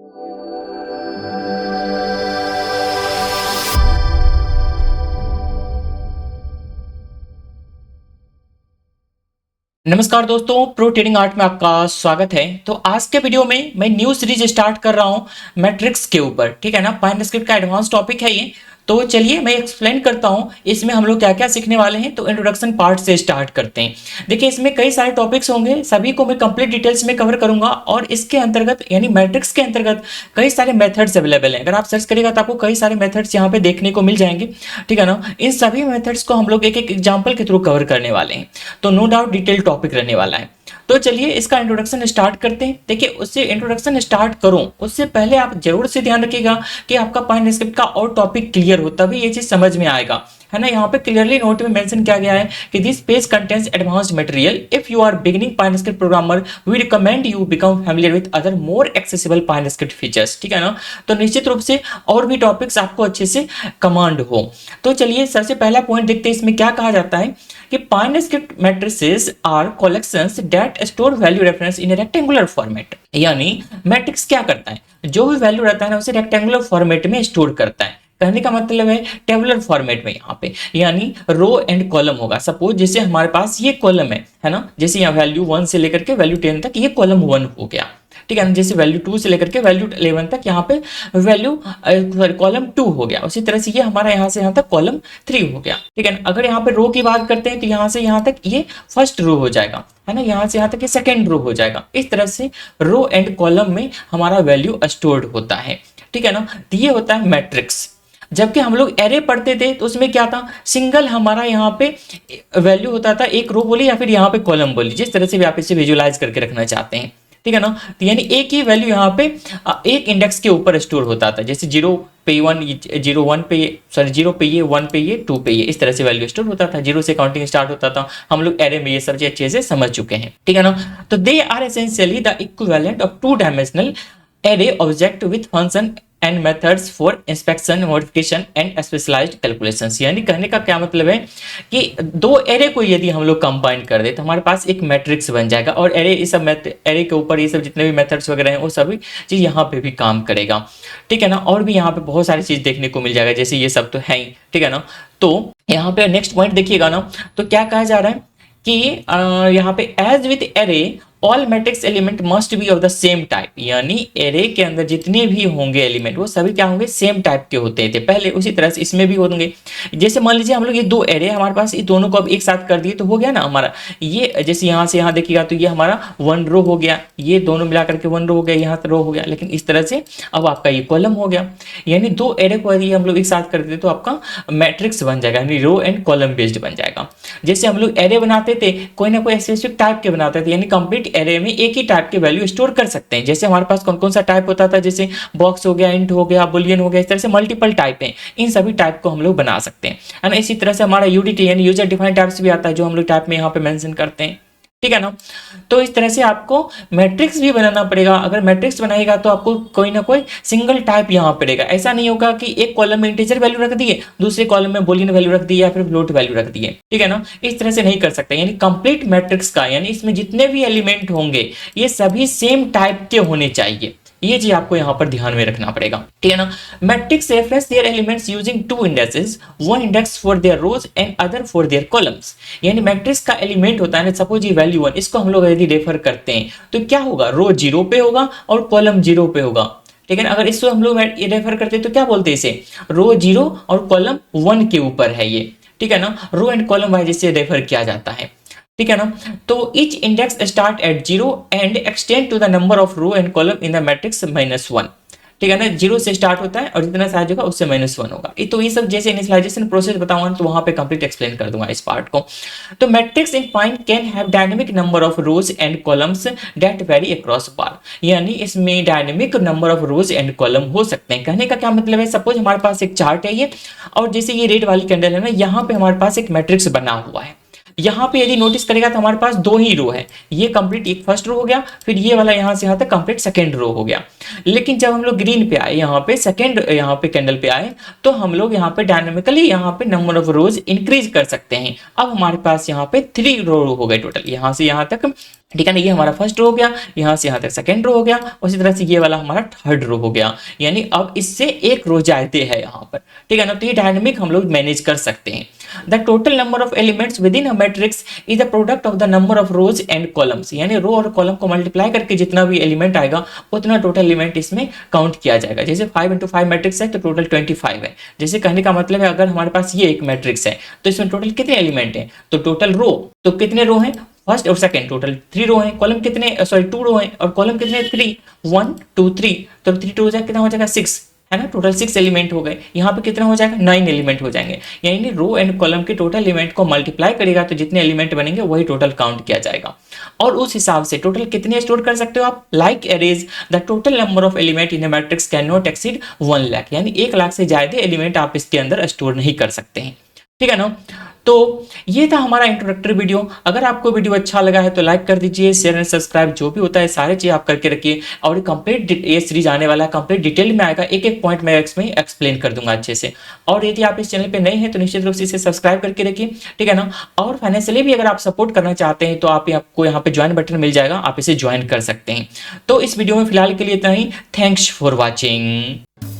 नमस्कार दोस्तों, pro trading art में आपका स्वागत है। तो आज के वीडियो में मैं न्यू सीरीज स्टार्ट कर रहा हूं मैट्रिक्स के ऊपर, ठीक है ना। पाइथन स्क्रिप्ट का एडवांस टॉपिक है ये। तो चलिए मैं एक्सप्लेन करता हूं इसमें हम लोग क्या क्या सीखने वाले हैं। तो इंट्रोडक्शन पार्ट से स्टार्ट करते हैं। देखिए, इसमें कई सारे टॉपिक्स होंगे, सभी को मैं कंप्लीट डिटेल्स में कवर करूंगा। और इसके अंतर्गत यानी मैट्रिक्स के अंतर्गत कई सारे मेथड्स अवेलेबल हैं। अगर आप सर्च करिएगा तो आपको कई सारे मेथड्स यहाँ पे देखने को मिल जाएंगे, ठीक है ना। इन सभी मेथड्स को हम लोग एक एक एग्जाम्पल के थ्रू कवर करने वाले हैं। तो नो डाउट डिटेल टॉपिक रहने वाला है। तो चलिए इसका इंट्रोडक्शन स्टार्ट करते हैं। देखिए, उससे इंट्रोडक्शन स्टार्ट करूं उससे पहले आप जरूर से ध्यान रखिएगा कि आपका पाइथन स्क्रिप्ट का और टॉपिक क्लियर हो, तभी ये चीज समझ में आएगा, है ना। यहाँ पे क्लियरली नोट में मेंशन किया गया है कि this page contains advanced material. If you are beginning Python script programmer, we recommend you become familiar with other more accessible Python script features, ठीक है ना। तो निश्चित रूप से और भी टॉपिक्स आपको अच्छे से कमांड हो। तो चलिए सबसे पहला पॉइंट देखते हैं, इसमें क्या कहा जाता है कि Python script matrices are collections that store value reference in rectangular format. यानी मैट्रिक्स क्या करता है, जो भी वैल्यू रहता है ना उसे रेक्टेंगुलर फॉर्मेट में स्टोर करता है। कहने का मतलब है टेबुलर फॉर्मेट में यहाँ पे, यानी रो एंड कॉलम होगा। सपोज जैसे हमारे पास ये कॉलम है ना, जैसे यहाँ वैल्यू 1 से लेकर के वैल्यू 10 तक ये कॉलम 1 हो गया, ठीक है ना। जैसे वैल्यू 2 से लेकर के वैल्यू 11 तक यहाँ पे वैल्यू कॉलम 2 हो गया। उसी तरह से ये हमारा यहाँ से यहाँ तक कॉलम 3 हो गया, ठीक है ना। अगर यहाँ पे रो की बात करते हैं तो यहाँ से यहाँ तक ये फर्स्ट रो हो जाएगा, है ना। यहाँ से यहाँ तक ये सेकेंड रो हो जाएगा। इस तरह से रो एंड कॉलम में हमारा वैल्यू स्टोर्ड होता है, ठीक है ना। तो ये होता है मैट्रिक्स। जबकि हम लोग एरे पढ़ते थे तो उसमें क्या था, सिंगल हमारा यहाँ पे वैल्यू होता था, एक रो बोली या फिर यहाँ पे कॉलम बोली, जिस तरह से भी आप इसे विजुअलाइज करके रखना चाहते हैं, ठीक है ना। तो यानी एक ही वैल्यू यहाँ पे एक इंडेक्स के ऊपर स्टोर होता था। जैसे 0 पे 1, 0 1 पे, सॉरी 0 पे ये, 1 पे ये, 2 पे ये, इस तरह से वैल्यू स्टोर होता था। 0 से काउंटिंग स्टार्ट होता था। हम लोग एरे में ये सब अच्छे से समझ चुके हैं, ठीक है ना। तो they are essentially the equivalent of 2 dimensional array object with function and methods for inspection, modification and specialised calculations. यानी कहने का क्या मतलब है कि दो एरे को यदि हम लोग कंबाइन कर दे तो हमारे पास एक मैट्रिक्स बन जाएगा। और एरे, इस सब एरे के ऊपर ये सब जितने भी मेथड्स वगैरह हैं वो सभी चीज यहाँ पे भी काम करेगा, ठीक है ना। और भी यहाँ पे बहुत सारी चीज देखने को मिल जाएगा, जैसे ये सब तो है ही, ठीक है ना। तो यहाँ पे नेक्स्ट पॉइंट देखिएगा ना, तो क्या कहा जा रहा है कि यहाँ पे as with array all matrix element must be of the same type. यानी एरे के अंदर जितने भी होंगे एलिमेंट वो सभी क्या होंगे, सेम टाइप के होते थे पहले, उसी तरह से इसमें भी होंगे। जैसे मान लीजिए हम लोग ये दो एरे हमारे पास, ये दोनों को अब एक साथ कर दिए तो हो गया ना हमारा ये, जैसे यहाँ से यहाँ देखिएगा तो ये हमारा 1 रो हो गया, ये दोनों मिलाकर के 1 रो हो गया, यहाँ रो हो गया। लेकिन इस तरह से अब आपका ये कॉलम हो गया। यानी दो एरे को यदि हम लोग एक साथ कर देते तो आपका मैट्रिक्स बन जाएगा, यानी रो एंड कॉलम बेस्ड बन जाएगा। जैसे हम लोग एरे बनाते थे कोई ना कोई स्पेसिफिक टाइप के बनाते थे, यानी कंप्लीट एरे में एक ही टाइप के वैल्यू स्टोर कर सकते हैं। जैसे हमारे पास कौन कौन सा टाइप होता था, जैसे बॉक्स हो गया, इंट हो गया, बुलियन हो गया, इस तरह से मल्टीपल टाइप हैं। इन सभी टाइप को हम लोग बना सकते हैं, है ना। इसी तरह से हमारा यूडीटी यानी यूजर डिफाइंड टाइप्स भी आता है, जो हम लोग टाइप में यहाँ पे मेंशन करते हैं, ठीक है ना। तो इस तरह से आपको मैट्रिक्स भी बनाना पड़ेगा। अगर मैट्रिक्स बनाएगा तो आपको कोई ना कोई सिंगल टाइप यहाँ पड़ेगा। ऐसा नहीं होगा कि एक कॉलम में इंटीजर वैल्यू रख दिए, दूसरे कॉलम में बूलियन वैल्यू रख दिए या फिर फ्लोट वैल्यू रख दिए, ठीक है ना। इस तरह से नहीं कर सकते। यानी कंप्लीट मैट्रिक्स का, यानी इसमें जितने भी एलिमेंट होंगे ये सभी सेम टाइप के होने चाहिए। ये चीज आपको यहाँ पर ध्यान में रखना पड़ेगा, ठीक है ना। Matrix reference their elements using 2 indexes, one index for their rows and other for their columns. यानी मैट्रिक्स का एलिमेंट होता है ना, सपोज ये वैल्यू 1, इसको हम लोग यदि रेफर करते हैं तो क्या होगा, रो 0 पे होगा और कॉलम 0 पे होगा, ठीक है ना। अगर इसको हम लोग रेफर करते हैं तो क्या बोलते हैं इसे, रो 0 और कॉलम 1 के ऊपर है ये, ठीक है ना। रो एंड कॉलम वाइज इसे रेफर किया जाता है, ठीक है ना। तो each index start at 0 and extend to the number of row and column in the matrix -1, ठीक है ना। 0 से स्टार्ट होता है और जितना साइज होगा उससे -1 होगा। तो ये सब जैसे इनिशियलाइजेशन प्रोसेस बताऊंगा तो वहां पे कंप्लीट एक्सप्लेन कर दूंगा इस पार्ट को। तो matrix in Python can have dynamic number of rows and columns that vary across bar. यानी इसमें dynamic number of rows and column हो सकते हैं। कहने का क्या मतलब है, सपोज हमारे पास एक चार्ट है ये, और जैसे ये रेड वाली कैंडल है ना, यहाँ पे हमारे पास एक मैट्रिक्स बना हुआ है। यहाँ पे यदि नोटिस करेगा तो हमारे पास 2 ही रो है, ये कंप्लीट एक फर्स्ट रो हो गया, फिर ये वाला यहाँ से यहाँ तक कंप्लीट सेकंड रो हो गया। लेकिन जब हम लोग ग्रीन पे आए, यहाँ पे सेकंड यहाँ पे कैंडल पे आए, तो हम लोग यहाँ पे डायनामिकली यहाँ पे नंबर ऑफ रोज इंक्रीज कर सकते हैं। अब हमारे पास यहाँ पे 3 रो हो गए टोटल, यहाँ से यहाँ तक, ठीक है ना। ये हमारा फर्स्ट रो हो गया, यहाँ से यहाँ तक सेकंड रो हो गया, उसी तरह से ये वाला हमारा थर्ड रो हो गया, यानी अब इससे एक रो जाते हैं यहाँ पर, ठीक है ना। तो ये डायनेमिक हम लोग मैनेज कर सकते हैं। The total number of elements with in a matrix is the product of the number of rows and columns, यानी रो और कॉलम को मल्टीप्लाई करके जितना भी एलिमेंट आएगा उतना टोटल एलिमेंट इसमें काउंट किया जाएगा। जैसे 5 × 5 मैट्रिक्स है तो टोटल 25 है। जैसे कहने का मतलब है अगर हमारे पास ये एक मैट्रिक्स है तो इसमें टोटल कितने एलिमेंट हैं, तो टोटल रो, तो कितने रो हैं, फर्स्ट और सेकंड टोटल 3 रो हैं, कॉलम कितने, सॉरी 2 रो हैं, और कॉलम कितने 3, 1 2 3, तो 3 2 हो जाएगा, कितना हो जाएगा 6, है ना। टोटल 6 एलिमेंट हो गए। यहाँ पे कितना हो जाएगा, 9 एलिमेंट हो जाएंगे। यानी रो एंड कॉलम के टोटल एलिमेंट को मल्टीप्लाई करेगा तो जितने एलिमेंट बनेंगे वही टोटल काउंट किया जाएगा, और उस हिसाब से टोटल कितने स्टोर कर सकते हो आप, like arrays the total number of element in a matrix can not exceed 1 lakh, यानी 1 लाख से ज्यादा एलिमेंट आप इसके अंदर स्टोर नहीं कर सकते हैं, ठीक है ना। तो ये था हमारा इंट्रोडक्टरी वीडियो। अगर आपको वीडियो अच्छा लगा है तो लाइक कर दीजिए, शेयर एंड सब्सक्राइब जो भी होता है सारे चीज़ आप करके रखिए, और कंप्लीट ये सीरीज आने वाला है, कंप्लीट डिटेल में आएगा, एक एक पॉइंट मैं इसमें एक्सप्लेन कर दूंगा अच्छे से। और यदि आप इस चैनल पे नए हैं तो निश्चित रूप से इसे सब्सक्राइब करके रखिए, ठीक है ना। और फाइनेंशियली भी अगर आप सपोर्ट करना चाहते हैं तो आपको यहाँ पे ज्वाइन बटन मिल जाएगा, आप इसे ज्वाइन कर सकते हैं। तो इस वीडियो में फिलहाल के लिए इतना ही। Thanks for watching.